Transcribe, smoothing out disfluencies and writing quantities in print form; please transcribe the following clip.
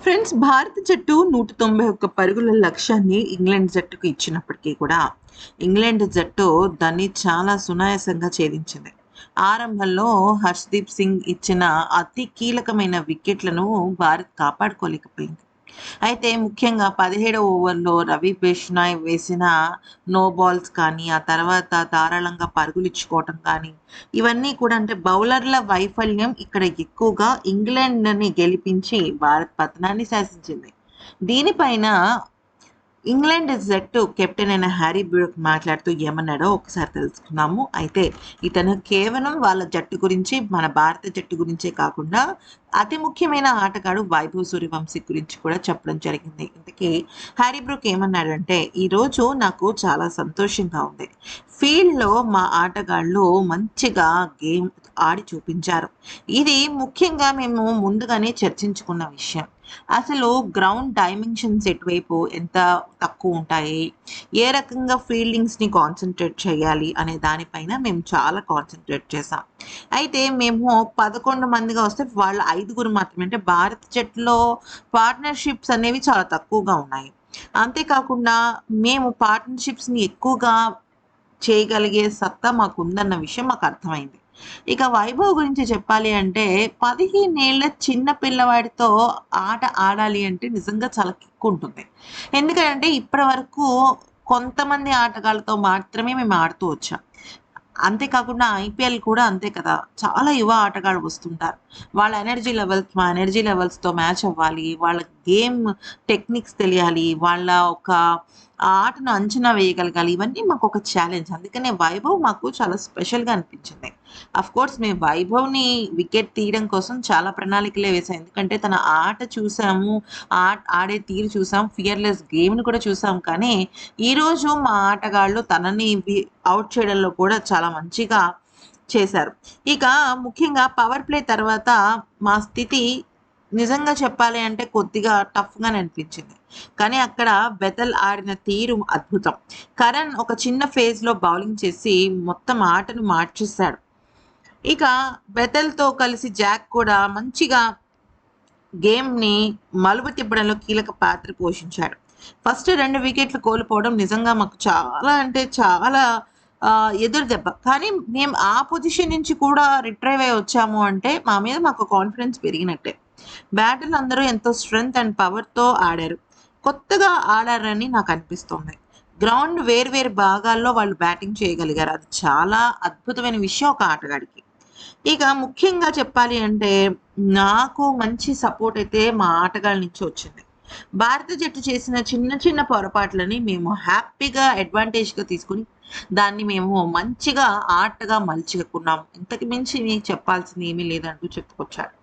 Friends, భారత జట్టు 191 పరుగుల లక్ష్యాన్ని ఇంగ్లాండ్ జట్టుకు ఇచ్చినప్పటికీ కూడా ఇంగ్లాండ్ జట్టు దాన్ని చాలా సునాయాసంగా ఛేదించింది. ఆరంభంలో హర్షదీప్ సింగ్ ఇచ్చిన అతి కీలకమైన వికెట్లను భారత్ కాపాడుకోలేకపోయింది. అయితే ముఖ్యంగా 17వ ఓవర్‌లో రవి బిష్నాయ్ వేసిన నో బాల్స్ కానీ, ఆ తర్వాత ధారాళంగా పరుగులిచ్చుకోవటం కానీ, ఇవన్నీ కూడా అంటే బౌలర్ల వైఫల్యం ఇక్కడ ఎక్కువగా ఇంగ్లాండ్‌ని గెలిపించి భారత్ పతనాన్ని శాసించింది. దీనిపైన ఇంగ్లాండ్ జట్టు కెప్టెన్ అయిన హ్యారీ బ్రూక్ మాట్లాడుతూ ఏమన్నాడో ఒకసారి తెలుసుకుందాము. అయితే ఇతను కేవలం వాళ్ళ జట్టు గురించి, మన భారత జట్టు గురించే కాకుండా అతి ముఖ్యమైన ఆటగాడు వైభవ్ సూర్యవంశీ గురించి కూడా చెప్పడం జరిగింది. ఇంతకీ హ్యారీ బ్రూక్ ఏమన్నాడంటే, ఈరోజు నాకు చాలా సంతోషంగా ఉంది. ఫీల్డ్‌లో మా ఆటగాళ్ళు మంచిగా గేమ్ ఆడి చూపించారు. ఇది ముఖ్యంగా మేము ముందుగానే చర్చించుకున్న విషయం. అసలు గ్రౌండ్ డైమెన్షన్స్ ఎటువైపు ఎంత తక్కువుంటాయి, ఏ రకంగా ఫీల్డింగ్స్‌ని కాన్సంట్రేట్ చేయాలి అనే దానిపైన మేము చాలా కాన్సంట్రేట్ చేశాం. అయితే మేము 11 మందిగా వస్తే వాళ్ళు 5గురు మాత్రమే. అంటే భారత జట్టులో పార్ట్నర్‌షిప్స్ అనేవి చాలా తక్కువగా ఉన్నాయి. అంతేకాకుండా మేము పార్ట్నర్‌షిప్స్‌ని ఎక్కువగా చేయగలిగే సత్తా మాకుందన్న విషయం మాకర్థమైంది. ఇక వైభవ్ గురించి చెప్పాలి అంటే 15 ఏళ్ల చిన్న పిల్లవాడితో ఆట ఆడాలి అంటే నిజంగా చాలా కిక్కుంటుంది. ఎందుకంటే ఇప్పటి వరకు కొంతమంది ఆటగాళ్ళతో మాత్రమే మేము ఆడుతూ వచ్చాం. అంతేకాకుండా ఐపీఎల్ కూడా అంతే కదా! చాలా యువ ఆటగాళ్ళు వస్తుంటారు. వాళ్ళ ఎనర్జీ లెవెల్స్ మా ఎనర్జీ లెవెల్స్‌తో మ్యాచ్ అవ్వాలి. వాళ్ళ గేమ్ టెక్నిక్స్ తెలియాలి. వాళ్ళ ఒక ఆటను అంచనా వేయగలగాలి. ఇవన్నీ మాకొక ఛాలెంజ్. అందుకనే వైభవ్ మాకు చాలా స్పెషల్‌గా అనిపించింది. ఆఫ్‌కోర్స్ మేము వైభవ్‌ని వికెట్ తీయడం కోసం చాలా ప్రణాళికలే వేసాం. ఎందుకంటే తన ఆట చూసాము. ఆడే తీరు చూసాం. ఫియర్‌లెస్ గేమ్‌ని కూడా చూసాం. కానీ ఈరోజు మా ఆటగాళ్ళు తనని ఔట్ చేయడంలో కూడా చాలా మంచిగా చేశారు. ఇక ముఖ్యంగా పవర్ ప్లే తర్వాత మా స్థితి నిజంగా చెప్పాలి అంటే కొద్దిగా టఫ్‌గానే అనిపించింది. కానీ అక్కడ బెతల్ ఆడిన తీరు అద్భుతం. కరణ్ ఒక చిన్న ఫేజ్‌లో బౌలింగ్ చేసి మొత్తం ఆటను మార్చేశాడు. ఇక బెతల్‌తో కలిసి జాక్ కూడా మంచిగా గేమ్‌ని మలుపు తిప్పడంలో కీలక పాత్ర పోషించాడు. ఫస్ట్ 2 వికెట్లు కోల్పోవడం నిజంగా మాకు చాలా అంటే చాలా ఎదురు దెబ్బ. కానీ మేము ఆ పొజిషన్ నుంచి కూడా రిట్రైవ్ అయ్యి వచ్చాము అంటే మా మీద మాకు కాన్ఫిడెన్స్ పెరిగినట్టే. బ్యాటర్లందరూ ఎంతో స్ట్రెంగ్త్ అండ్ పవర్‌తో ఆడారు. కొత్తగా ఆడారని నాకనిపిస్తోంది. గ్రౌండ్ వేరు వేరు భాగాల్లో వాళ్ళు బ్యాటింగ్ చేయగలిగారు. అది చాలా అద్భుతమైన విషయం ఒక ఆటగాడికి. ఇక ముఖ్యంగా చెప్పాలి అంటే, నాకు మంచి సపోర్ట్ అయితే మా ఆటగాళ్ళ నుంచి వచ్చింది. భారత జట్టు చేసిన చిన్న చిన్న పొరపాట్లని మేము హ్యాపీగా అడ్వాంటేజ్‌గా తీసుకొని, దాన్ని మేము మంచిగా ఆటగా మలుచుకున్నాం. ఇంతకు మించి మీకు చెప్పాల్సింది ఏమీ లేదంటూ చెప్పుకొచ్చాడు.